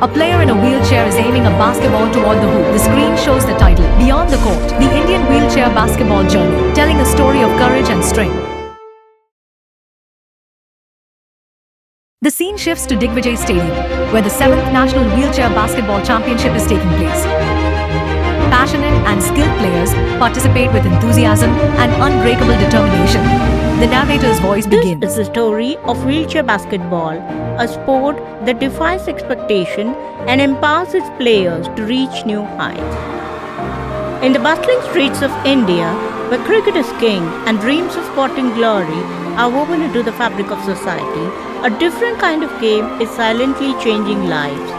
A player in a wheelchair is aiming a basketball toward the hoop. The screen shows the title, Beyond the Court, the Indian Wheelchair Basketball Journey, telling a story of courage and strength. The scene shifts to Digvijay Stadium, where the 7th National Wheelchair Basketball Championship is taking place. Passionate and skilled players participate with enthusiasm and unbreakable determination. The narrator's voice begins. This is the story of wheelchair basketball, a sport that defies expectation and empowers its players to reach new heights. In the bustling streets of India, where cricket is king and dreams of sporting glory are woven into the fabric of society, a different kind of game is silently changing lives.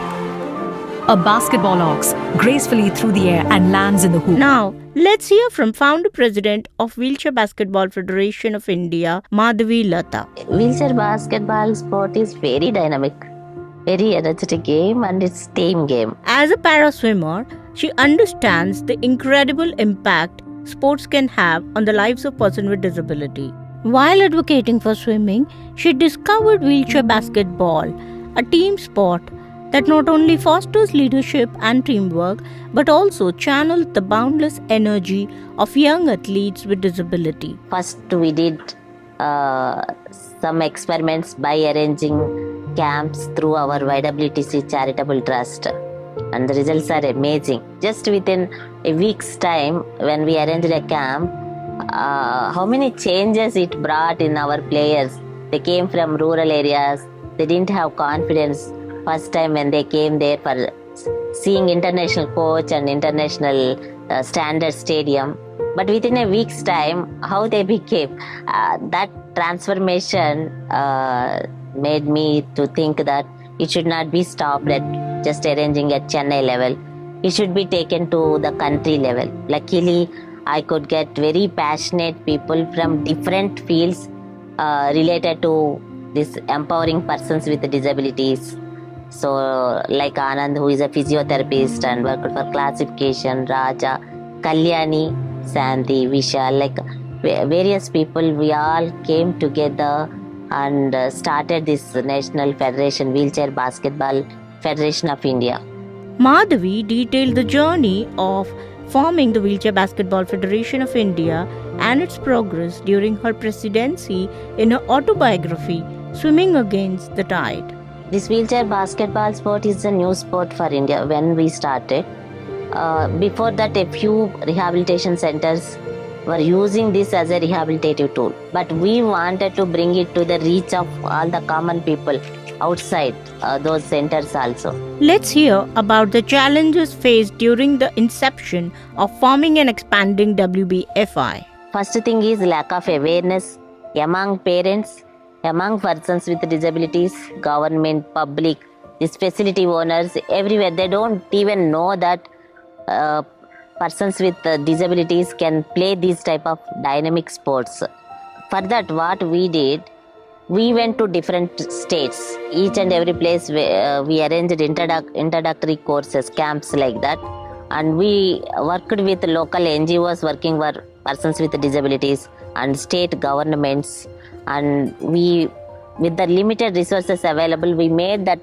A basketball arcs gracefully through the air and lands in the hoop. Now, let's hear from founder-president of Wheelchair Basketball Federation of India, Madhavi Lata. Wheelchair basketball sport is very dynamic, very energetic game, and it's team game. As a para-swimmer, she understands the incredible impact sports can have on the lives of persons with disability. While advocating for swimming, she discovered wheelchair basketball, a team sport that not only fosters leadership and teamwork but also channels the boundless energy of young athletes with disability. First, we did some experiments by arranging camps through our YWTC charitable trust, and the results are amazing. Just within a week's time, when we arranged a camp, how many changes it brought in our players. They came from rural areas, they didn't have confidence first time when they came there for seeing international coach and international standard stadium. But within a week's time, how they became, that transformation made me to think that it should not be stopped at just arranging at Chennai level. It should be taken to the country level. Luckily, I could get very passionate people from different fields related to this empowering persons with disabilities. So, like Anand, who is a physiotherapist and worked for classification, Raja, Kalyani, Sandy, Vishal, like various people, we all came together and started this National Federation, Wheelchair Basketball Federation of India. Madhavi detailed the journey of forming the Wheelchair Basketball Federation of India and its progress during her presidency in her autobiography, Swimming Against the Tide. This wheelchair basketball sport is a new sport for India when we started. Before that, a few rehabilitation centers were using this as a rehabilitative tool. But we wanted to bring it to the reach of all the common people outside those centers also. Let's hear about the challenges faced during the inception of forming and expanding WBFI. First thing is lack of awareness among parents, among persons with disabilities, government, public, these facility owners, everywhere. They don't even know that persons with disabilities can play these type of dynamic sports. For that, what we did, we went to different states. Each and every place we arranged introductory courses, camps like that. And we worked with local NGOs working for persons with disabilities and state governments. And we, with the limited resources available, we made that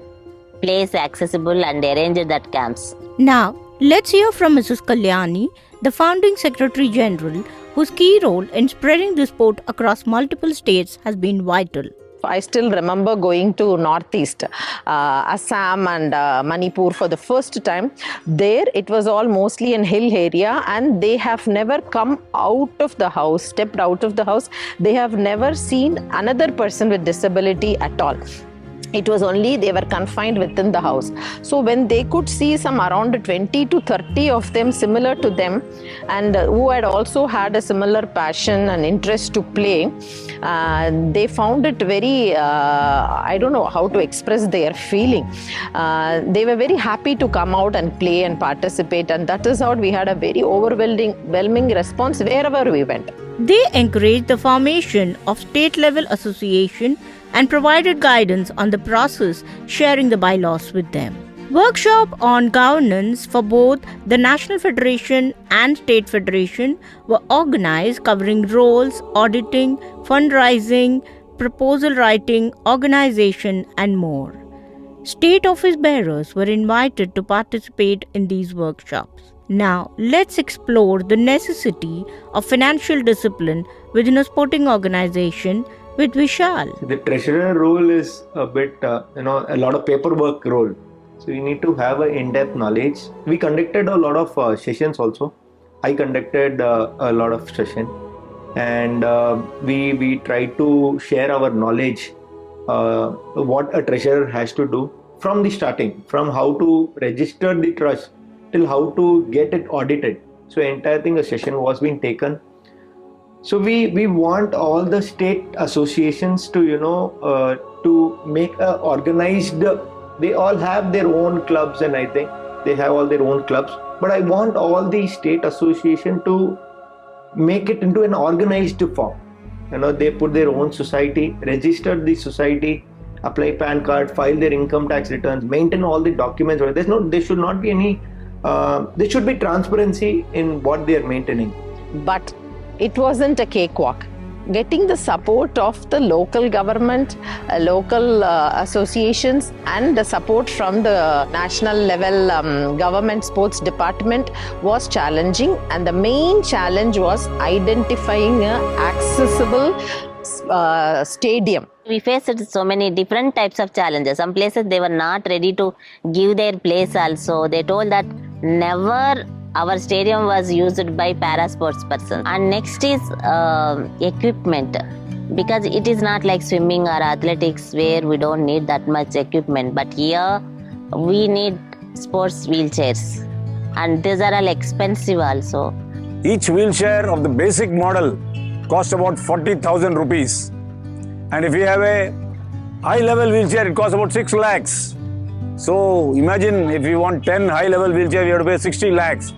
place accessible and arranged that camps. Now, let's hear from Mrs. Kalyani, the founding Secretary General, whose key role in spreading the sport across multiple states has been vital. I still remember going to Northeast, Assam and Manipur for the first time. There it was all mostly in hill area, and they have never come out of the house, stepped out of the house. They have never seen another person with disability at all. It was only they were confined within the house. So when they could see some around 20 to 30 of them similar to them, and who had also had a similar passion and interest to play, they found it very, I don't know how to express their feeling. They were very happy to come out and play and participate, and that is how we had a very overwhelming response wherever we went. They encouraged the formation of state-level association and provided guidance on the process, sharing the bylaws with them. Workshop on governance for both the National Federation and State Federation were organized, covering roles, auditing, fundraising, proposal writing, organization, and more. State office bearers were invited to participate in these workshops. Now, let's explore the necessity of financial discipline within a sporting organization with Vishal. The treasurer role is a bit, a lot of paperwork role. So you need to have an in-depth knowledge. We conducted a lot of sessions also. I conducted a lot of sessions, and we tried to share our knowledge, what a treasurer has to do from the starting, from how to register the trust till how to get it audited. So entire thing, a session was being taken. So we want all the state associations to to make a organized. They all have their own clubs, and I think they have all their own clubs. But I want all the state association to make it into an organized form. They put their own society, register the society, apply PAN card, file their income tax returns, maintain all the documents. There should not be any. There should be transparency in what they are maintaining. But it wasn't a cakewalk. Getting the support of the local government, local associations, and the support from the national level government sports department was challenging, and the main challenge was identifying an accessible stadium. We faced so many different types of challenges. Some places they were not ready to give their place also. They told that never our stadium was used by para sports person. And next is equipment, because it is not like swimming or athletics where we don't need that much equipment, but here we need sports wheelchairs, and these are all expensive also. Each wheelchair of the basic model costs about 40,000 rupees, and if you have a high level wheelchair it costs about 6 lakhs. So imagine if you want 10 high level wheelchair you have to pay 60 lakhs.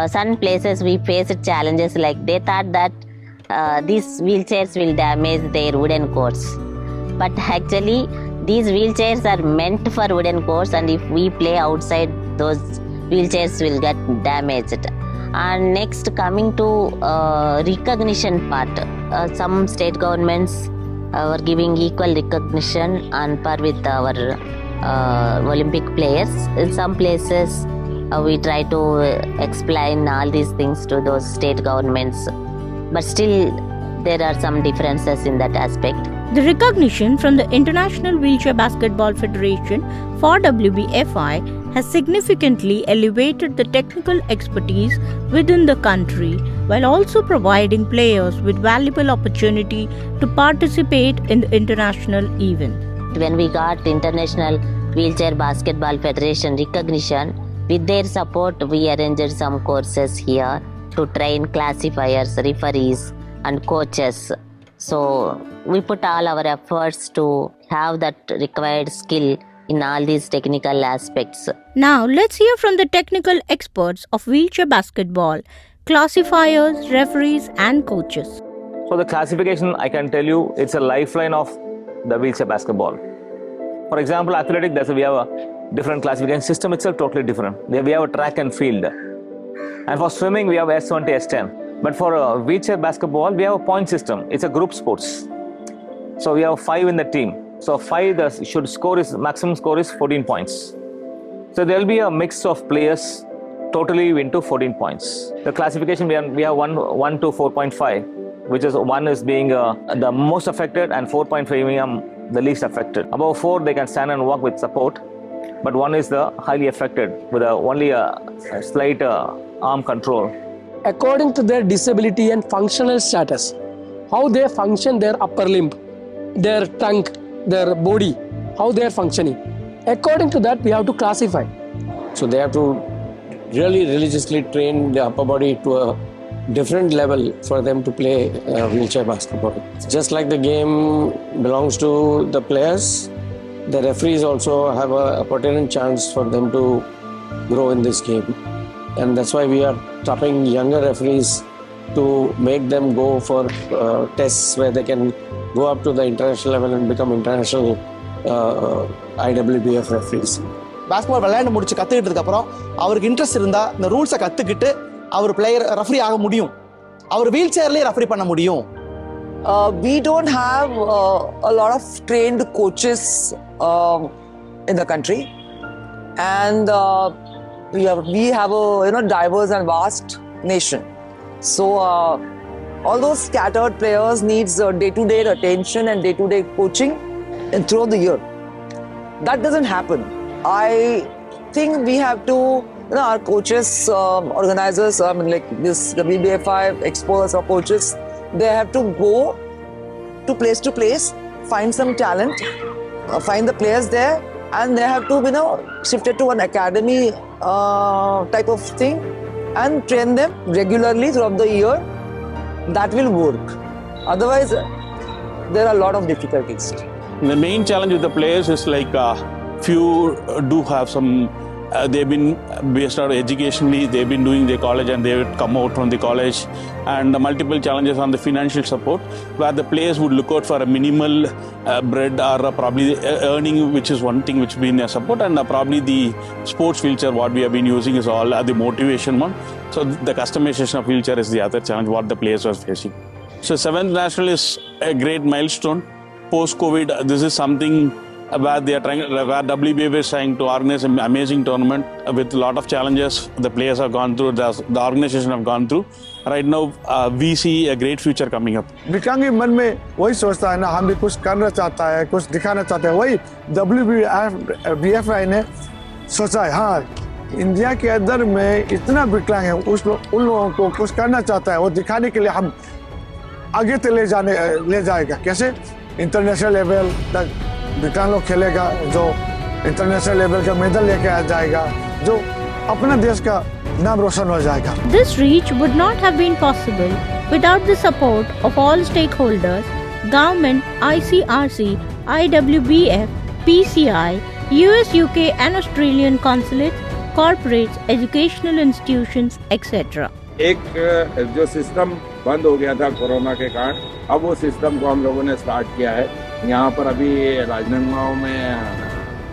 Some places we faced challenges like they thought that these wheelchairs will damage their wooden courts, but actually these wheelchairs are meant for wooden courts, and if we play outside, those wheelchairs will get damaged. And next, coming to recognition part, some state governments are giving equal recognition on par with our Olympic players. In some places we try to explain all these things to those state governments, but still there are some differences in that aspect. The recognition from the International Wheelchair Basketball Federation for WBFI has significantly elevated the technical expertise within the country, while also providing players with valuable opportunity to participate in the international event. When we got International Wheelchair Basketball Federation recognition, with their support, we arranged some courses here to train classifiers, referees, and coaches. So we put all our efforts to have that required skill in all these technical aspects. Now let's hear from the technical experts of wheelchair basketball, classifiers, referees, and coaches. So the classification, I can tell you, it's a lifeline of the wheelchair basketball. For example, athletics, we have a different classification system itself, totally different. We have a track and field. And for swimming, we have S20, S10. But for wheelchair basketball, we have a point system. It's a group sports. So we have 5 in the team. So 5, the maximum score is 14 points. So there will be a mix of players totally into 14 points. The classification, we have 1 to 4.5, which is 1 is being the most affected and 4.5 being the least affected. Above 4, they can stand and walk with support. But 1 is the highly affected with only a slight arm control. According to their disability and functional status, how they function, their upper limb, their trunk, their body, how they are functioning. According to that, we have to classify. So they have to really religiously train the upper body to a different level for them to play wheelchair basketball. Just like the game belongs to the players, the referees also have a pertinent chance for them to grow in this game. And that's why we are tapping younger referees to make them go for tests where they can go up to the international level and become international IWBF referees. Basketball விளையாண்டு முடிச்சு கற்றுக்கிட்டதுக்கு அப்புறம் அவருக்கு interest இருந்தால் இந்த ரூல்ஸை கற்றுக்கிட்டு அவர் player referee ஆக முடியும். அவர் வீல் சேர்லேயே ரெஃபரி பண்ண முடியும். We don't have a lot of trained coaches in the country, and we have a diverse and vast nation. So all those scattered players needs day-to-day attention and day-to-day coaching and throughout the year. That doesn't happen. I think we have to, our coaches, organizers, like this WBFI experts or coaches, they have to go to place, find some talent, find the players there, and they have to, shift it to an academy type of thing and train them regularly throughout the year. That will work. Otherwise, there are a lot of difficulties. The main challenge with the players is like few do have some, they've been based out educationally, they've been doing their college and they would come out from the college, and the multiple challenges on the financial support where the players would look out for a minimal bread or probably earning, which is one thing which been a support, and probably the sports wheelchair what we have been using is all the motivation one. So the customization of wheelchair is the other challenge what the players are facing. So 7th National is a great milestone. Post-COVID, this is something where they are trying, where WBF is trying to organize an amazing tournament with a lot of challenges the players have gone through, the organization have gone through. Right now, we see a great future coming up. विकलांग मन में वही सोचता है ना, हम भी कुछ करना चाहता है, कुछ दिखाना चाहते हैं. वही WBFI ने सोचा है, हाँ इंडिया के अंदर में इतना विकलांग है, उन लोगों को कुछ करना चाहता है, वो दिखाने के लिए हम आगे ले जाएगा. कैसे? इंटरनेशनल लेवल तक विकलांग लोग खेलेगा, जो इंटरनेशनल लेवल का मेडल लेके आ जाएगा, जो अपना देश का नाम रोशन हो जाएगा. This reach would not have been possible without the support of all stakeholders, government, ICRC, IWBF, PCI, US, UK and Australian consulates, corporates, educational institutions, etc. एक जो सिस्टम बंद हो गया था कोरोना के कारण, अब वो सिस्टम को हम लोगों ने स्टार्ट किया है. यहाँ पर अभी राजनांदगांव में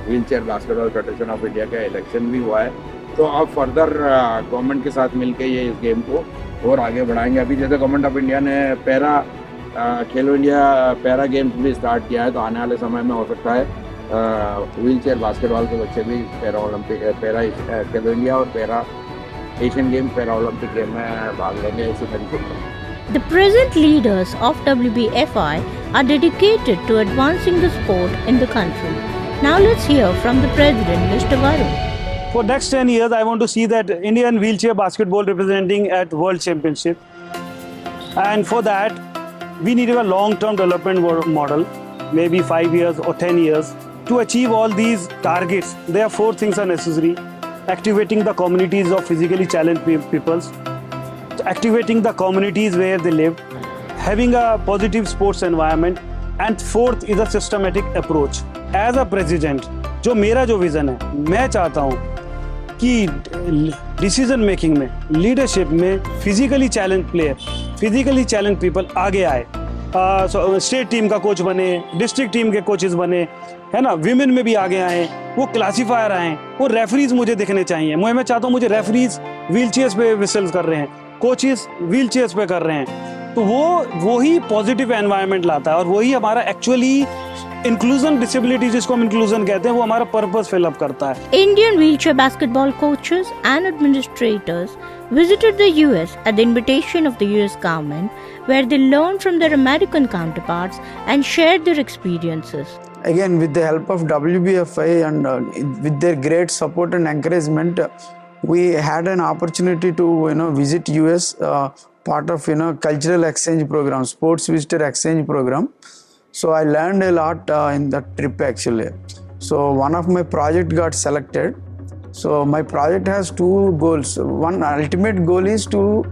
wheelchair basketball federation of India का इलेक्शन भी हुआ है, तो अब फर्दर गवर्नमेंट के साथ मिलकर ये इस गेम को और आगे बढ़ाएंगे. अभी जैसे गवर्नमेंट ऑफ इंडिया ने खेलो इंडिया पैरा गेम्स भी स्टार्ट किया है, तो आने वाले समय में हो सकता है व्हीलचेयर बास्केटबॉल के बच्चे भी पैरा खेलो इंडिया और para Asian game para Olympic game में भाग लेंगे. इसी तरीके से The present leaders of WBFI are dedicated to advancing the sport in the country. Now let's hear from the president, Mr. Varun. For next 10 years, I want to see that Indian wheelchair basketball representing at World Championship. And for that, we need a long-term development model, maybe 5 years or 10 years. To achieve all these targets, there are 4 things are necessary. Activating the communities of physically challenged peoples, activating the communities where they live, having a positive sports environment, and 4th is a systematic approach. As a president, जो मेरा जो vision है, मैं चाहता हूँ कि decision making में, leadership में physically challenge player, physically challenge people आगे आए. स्टेट टीम का कोच बने, डिस्ट्रिक्ट टीम के कोचेस बने, है ना, विमेन में भी आगे आए, वो क्लासीफायर आए, वो रेफरीज मुझे दिखने चाहिए. मैं चाहता हूँ मुझे रेफरीज व्हीलचेयर्स पे विसल्स कर रहे हैं, कोचेस व्हीलचेयर्स पे कर रहे हैं, तो वो ही पॉजिटिव एनवायरनमेंट लाता है और वही हमारा एक्चुअली इंक्लूजन, डिसेबिलिटी जिसको हम इंक्लूजन कहते हैं, वो हमारा पर्पस फिल अप करता है. Indian wheelchair basketball coaches and administrators visited the US at the invitation of the US government, where they learned from their American counterparts and shared their experiences. Again, with the help of WBFI and with their great support and encouragement, we had an opportunity to visit US, part of cultural exchange program, sports visitor exchange program. So I learned a lot in that trip actually. So one of my project got selected. So my project has 2 goals. One ultimate goal is to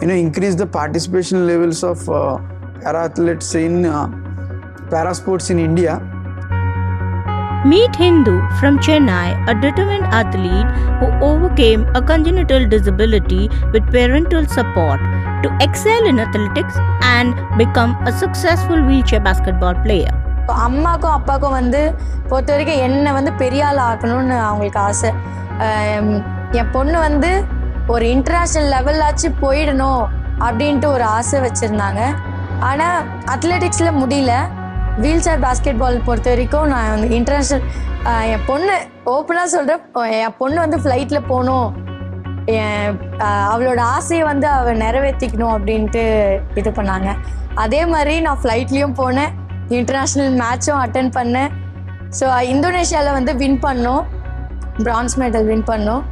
increase the participation levels of para athletes in para sports in India. Meet Hindu from Chennai, a determined athlete who overcame a congenital disability with parental support to excel in athletics and become a successful wheelchair basketball player. அம்மாக்கும் அப்பாவுக்கும் பொறுத்த வரைக்கும் என்னை பெரிய ஆள் ஆக்கணும்னு அவங்களுக்கு ஆசை. என் பொண்ணு ஒரு இன்டர்நேஷ்னல் லெவல்லாச்சு போயிடணும் அப்படின்ட்டு ஒரு ஆசை வச்சுருந்தாங்க. ஆனால் அத்லெட்டிக்ஸில் முடியல. வீல் சேர் பாஸ்கெட் பால் பொறுத்த வரைக்கும் நான் வந்து இன்டர்நேஷ்னல் என் பொண்ணு ஓப்பனாக சொல்கிறேன், என் பொண்ணு வந்து ஃப்ளைட்டில் போகணும், அவளோட ஆசையை வந்து அவள் நிறைவேற்றிக்கணும் அப்படின்ட்டு இது பண்ணாங்க. அதே மாதிரி நான் ஃப்ளைட்லேயும் போனேன், இன்டர்நேஷ்னல் மேட்சும் அட்டன் பண்ணேன். ஸோ இந்தோனேஷியாவில் வந்து வின் பண்ணோம், பிரான்ஸ் மெடல் வின் பண்ணோம்.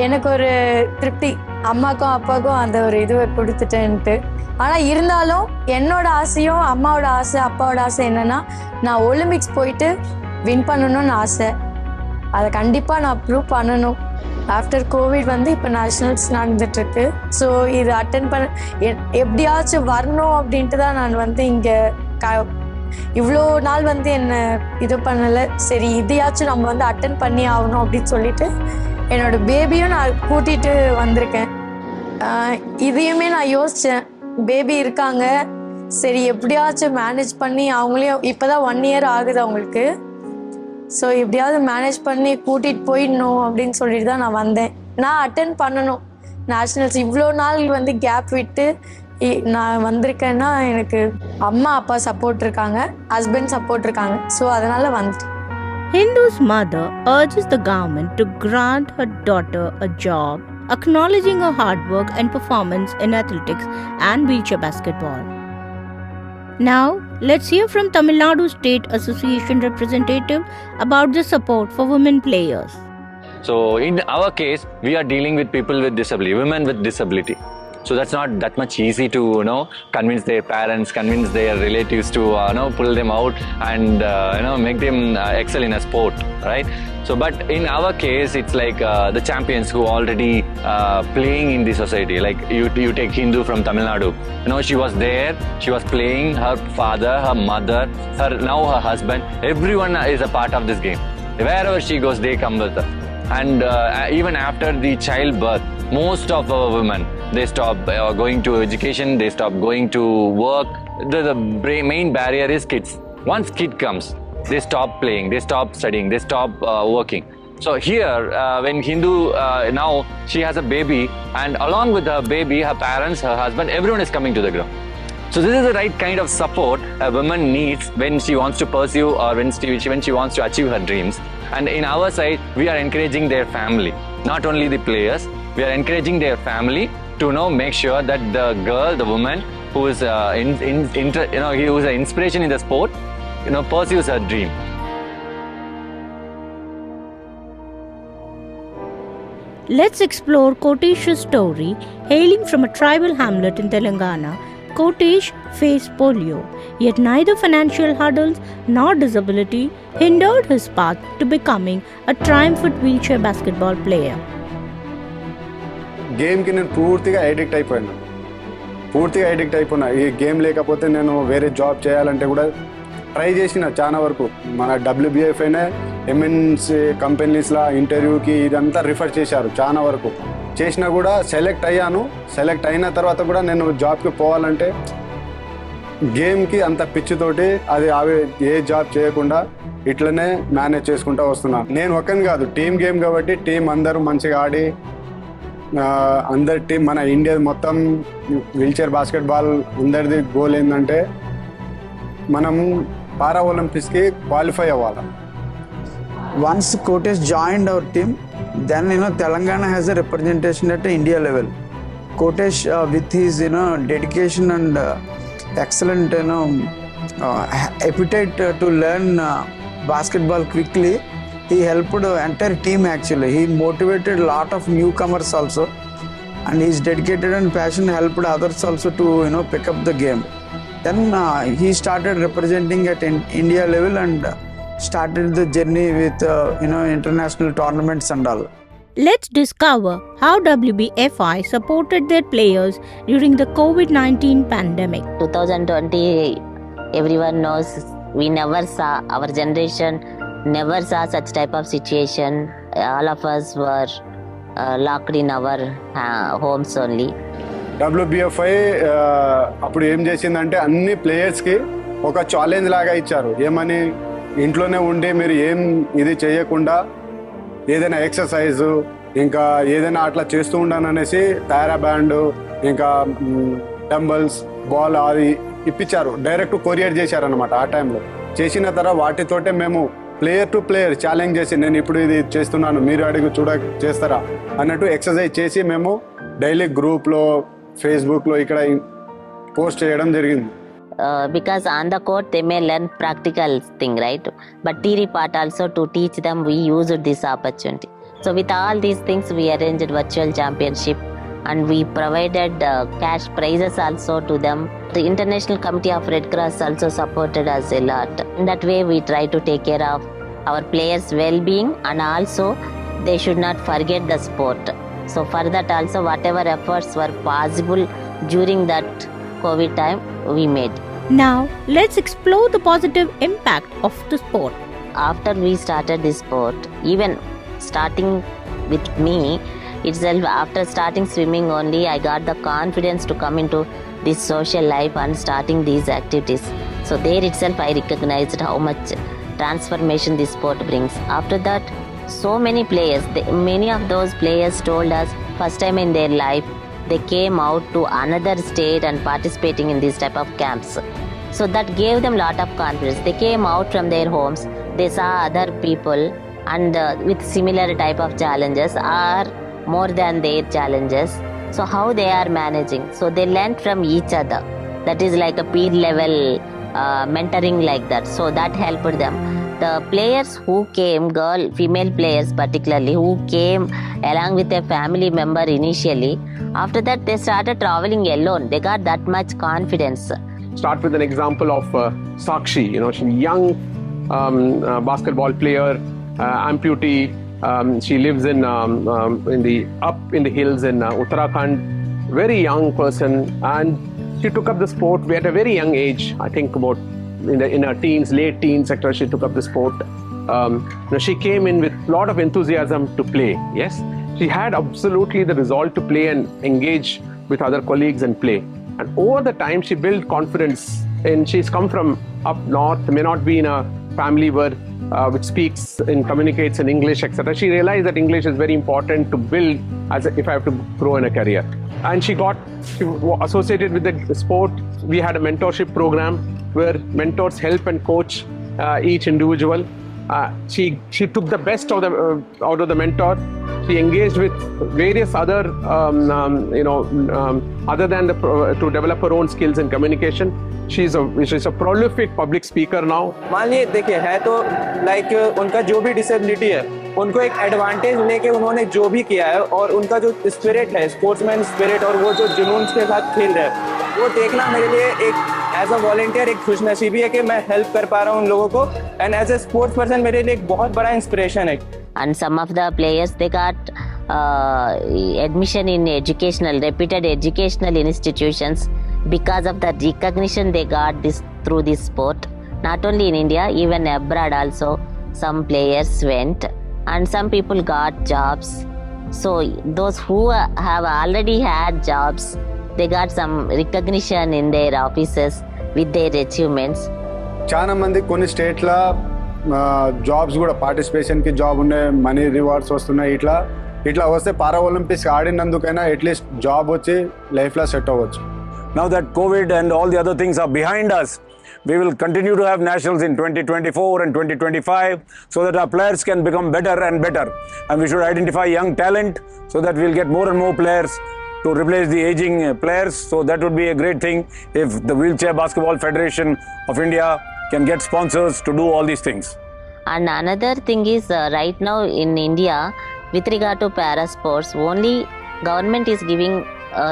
எனக்கு ஒரு திருப்தி, அம்மாக்கும் அப்பாவுக்கும் அந்த ஒரு இதுவை கொடுத்துட்டேன்ட்டு. ஆனால் இருந்தாலும் என்னோட ஆசையும் அம்மாவோட ஆசை அப்பாவோட ஆசை என்னென்னா, நான் ஒலிம்பிக்ஸ் போயிட்டு வின் பண்ணணும்னு ஆசை. அதை கண்டிப்பாக நான் ப்ரூவ் பண்ணணும். ஆஃப்டர் கோவிட் வந்து இப்போ நேஷ்னல்ஸ் நடந்துட்டுருக்கு. ஸோ இது அட்டன் பண்ண எப்படியாச்சும் வரணும் அப்படின்ட்டு தான் நான் வந்து இங்கே இவ்வளோ நாள் வந்து என்னை இது பண்ணலை. சரி இதையாச்சும் நம்ம வந்து அட்டன் பண்ணி ஆகணும் அப்படின்னு சொல்லிட்டு என்னோடய பேபியும் நான் கூட்டிகிட்டு வந்திருக்கேன். இதையுமே நான் யோசித்தேன், பேபி இருக்காங்க, சரி எப்படியாச்சும் மேனேஜ் பண்ணி அவங்களையும் இப்போ தான் 1 year ஆகுது அவங்களுக்கு. ஸோ எப்படியாவது மேனேஜ் பண்ணி கூட்டிகிட்டு போயிடணும் அப்படின்னு சொல்லிட்டு தான் நான் வந்தேன். நான் அட்டன் பண்ணணும் நேஷ்னல்ஸ். இவ்வளோ நாள் வந்து கேப் விட்டு நான் வந்திருக்கேன்னா எனக்கு அம்மா அப்பா சப்போர்ட் இருக்காங்க, ஹஸ்பண்ட் சப்போர்ட் இருக்காங்க. ஸோ அதனால் வந்துட்டேன். Hindu's mother urges the government to grant her daughter a job, acknowledging her hard work and performance in athletics and wheelchair basketball. Now, let's hear from Tamil Nadu State Association representative about the support for women players. So, in our case, we are dealing with people with disability, women with disability. So that's not that much easy to convince their parents, convince their relatives to pull them out and make them excel in a sport, right? So but in our case it's like the champions who already playing in the society. Like you take Hindu from Tamil Nadu, she was there, she was playing, her father, her mother, now her husband, everyone is a part of this game. Wherever she goes they come with her. And even after the childbirth, most of our women, they stop going to education, they stop going to work. The main barrier is kids. Once kid comes, they stop playing, they stop studying, they stop working. So here, when Hindu, now she has a baby, and along with her baby, her parents, her husband, everyone is coming to the ground. So this is the right kind of support a woman needs when she wants to pursue or when she wants to achieve her dreams. And in our side, we are encouraging their family, not only the players, we are encouraging their family to make sure that the girl, the woman who is who is an inspiration in the sport, pursues her dream. Let's explore Kotesh's story. Hailing from a tribal hamlet in Telangana, Kotesh faced polio, yet neither financial hurdles nor disability hindered his path to becoming a triumphant wheelchair basketball player. గేమ్కి నేను పూర్తిగా addict అయిపోయినా. ఈ game లేకపోతే నేను వేరే job చేయాలంటే కూడా try చేసిన చాలా వరకు. మన WBFనే MNC కంపెనీస్లో ఇంటర్వ్యూకి ఇదంతా రిఫర్ చేశారు చాలా వరకు. చేసినా కూడా సెలెక్ట్ అయ్యాను. సెలెక్ట్ అయిన తర్వాత కూడా నేను జాబ్కి పోవాలంటే గేమ్కి అంత పిచ్చితోటి అది ఏ జాబ్ చేయకుండా ఇట్లనే మేనేజ్ చేసుకుంటూ వస్తున్నాను. నేను ఒక్కని కాదు, టీమ్ గేమ్ కాబట్టి టీం అందరూ మంచిగా ఆడి అందరి టీం మన ఇండియా మొత్తం వీల్చైర్ బాస్కెట్బాల్ అందరిది గోల్ ఏంటంటే మనం పారా ఒలింపిక్స్కి క్వాలిఫై అవ్వాలి. Once Kotesh joined our team, then Telangana has a representation at India level. Kotesh with his dedication and excellent appetite to learn basketball quickly, he helped the entire team actually. He motivated a lot of newcomers also, and his dedicated and passion helped others also to pick up the game. Then he started representing at India level and started the journey with international tournaments and all. Let's discover how WBFI supported their players during the COVID-19 pandemic. 2020, everyone knows, our generation never saw such type of situation. All of us were locked in our homes only. WBFI అప్పుడు ఏం చేసిందంటే అన్ని ప్లేయర్స్కి ఒక challenge లాగా ఇచ్చారు. ఏమని, ఇంట్లోనే ఉండి మీరు ఏం ఇది చేయకుండా ఏదైనా ఎక్సర్సైజు ఇంకా ఏదైనా అట్లా చేస్తూ ఉండాను అనేసి పారా బ్యాండ్ ఇంకా డంబల్స్ బాల్ అది ఇప్పించారు, డైరెక్ట్ కొరియర్ చేశారనమాట. ఆ టైంలో చేసిన తర్వాత వాటితోటే మేము ప్లేయర్ టు ప్లేయర్ ఛాలెంజ్ చేసి, నేను ఇప్పుడు ఇది చేస్తున్నాను మీరు అడిగి చేస్తారా అన్నట్టు ఎక్సర్సైజ్ చేసి మేము డైలీ గ్రూప్లో ఫేస్బుక్లో ఇక్కడ పోస్ట్ చేయడం జరిగింది. Because on the court they may learn practical thing, right? But theory part also, to teach them, we used this opportunity. So with all these things, we arranged virtual championship and we provided cash prizes also to them. The International Committee of Red Cross also supported us a lot. In that way, we try to take care of our players' well-being, and also they should not forget the sport. So for that also, whatever efforts were possible during that COVID time, we made. Now, let's explore the positive impact of the sport. After we started this sport, even starting with me itself, after starting swimming only, I got the confidence to come into this social life and starting these activities. So there itself I recognized how much transformation this sport brings. After that, so many players, many of those players told us first time in their life they came out to another state and participating in these type of camps. So that gave them lot of confidence. They came out from their homes, they saw other people and with similar type of challenges or more than their challenges. So how they are managing. So they learned from each other. That is like a peer level mentoring like that. So that helped them. The players who came, female players particularly, who came along with a family member initially, after that they started traveling alone. They got that much confidence. Start with an example of Sakshi. She's a young basketball player, amputee. She lives in the hills in Uttarakhand. Very young person, and she took up the sport at a very young age. I think about in her teens, late teens, etc. She took up the sport. She came in with a lot of enthusiasm to play. Yes, she had absolutely the resolve to play and engage with other colleagues and play. And over the time, she built confidence. And she's come from up north, may not be in a family which speaks and communicates in English, etc. She realized that English is very important to build if I have to grow in a career. And she got associated with the sport. We had a mentorship program where mentors help and coach each individual. She took the best out of the mentor. She engaged with various other, other than to develop her own skills in communication. She's a prolific public speaker now. मान लीजिए देखिए है तो like उनका जो भी disability है उनको एक एडवांटेज लेके उन्होंने जो भी किया है और उनका जो स्पिरिट है, स्पोर्ट्समैन स्पिरिट, और वो जो जुनून के साथ खेल रहे हैं, वो देखना मेरे लिए एक एज अ वॉलंटियर एक खुशनसीबी है कि मैं हेल्प कर पा रहा हूँ उन लोगों को, and as a sports person मेरे लिए एक बहुत बड़ा इंस्पिरेशन है. And some of the players, they got admission in reputed educational institutions because of the recognition they got through this sport. Not only in India, even abroad also, some players went and some people got jobs. So those who have already had jobs, they got some recognition in their offices with their achievements. చాలా మంది కొన్ని స్టేట్ల jobs కూడా పార్టిసిపేషన్కి job ఉన్నాయి, money rewards వస్తున్నాయి. ఇట్లా వస్తే పారా Olympics ఆడినందుకైనా at least job వచ్చి లైఫ్లో సెట్ అవ్వచ్చు. Now that COVID and all the other things are behind us, we will continue to have nationals in 2024 and 2025 so that our players can become better and better. And we should identify young talent so that we'll get more and more players to replace the aging players. So that would be a great thing if the Wheelchair Basketball Federation of India can get sponsors to do all these things. And another thing is right now in India, with regard to para sports, only government is giving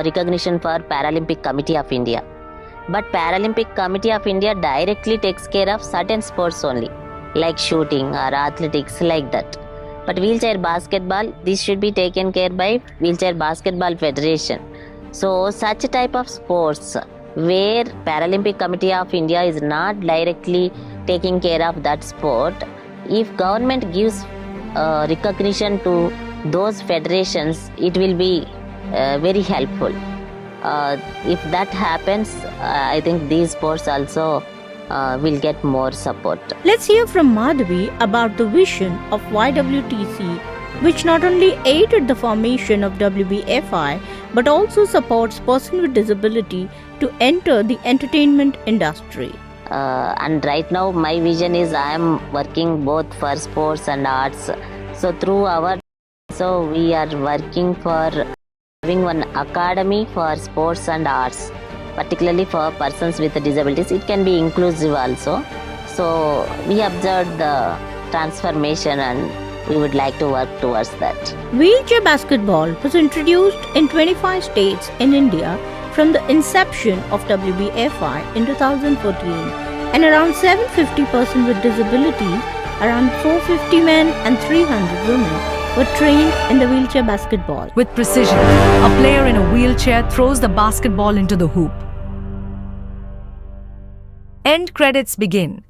recognition for Paralympic Committee of India. But Paralympic Committee of India directly takes care of certain sports only, like shooting or athletics, like that. But wheelchair basketball, this should be taken care by Wheelchair Basketball Federation. So such type of sports where Paralympic Committee of India is not directly taking care of that sport, if government gives recognition to those federations, it will be very helpful. If that happens, I think these sports also will get more support. Let's hear from Madhavi about the vision of YWTC which not only aided the formation of WBFI but also supports persons with disability to enter the entertainment industry. And right now my vision is I am working both for sports and arts. So we are working for having one academy for sports and arts, particularly for persons with disabilities. It can be inclusive also. So we observed the transformation and we would like to work towards that. Wheelchair basketball was introduced in 25 states in India from the inception of WBFI in 2014, and around 750 persons with disabilities, around 450 men and 300 women were trained in the wheelchair basketball. With precision, a player in a wheelchair throws the basketball into the hoop. End credits begin.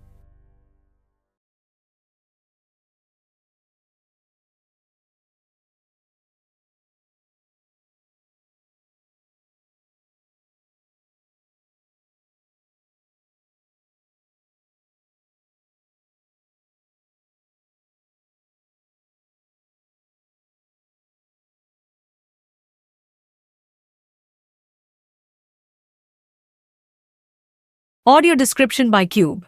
Audio description by Cube.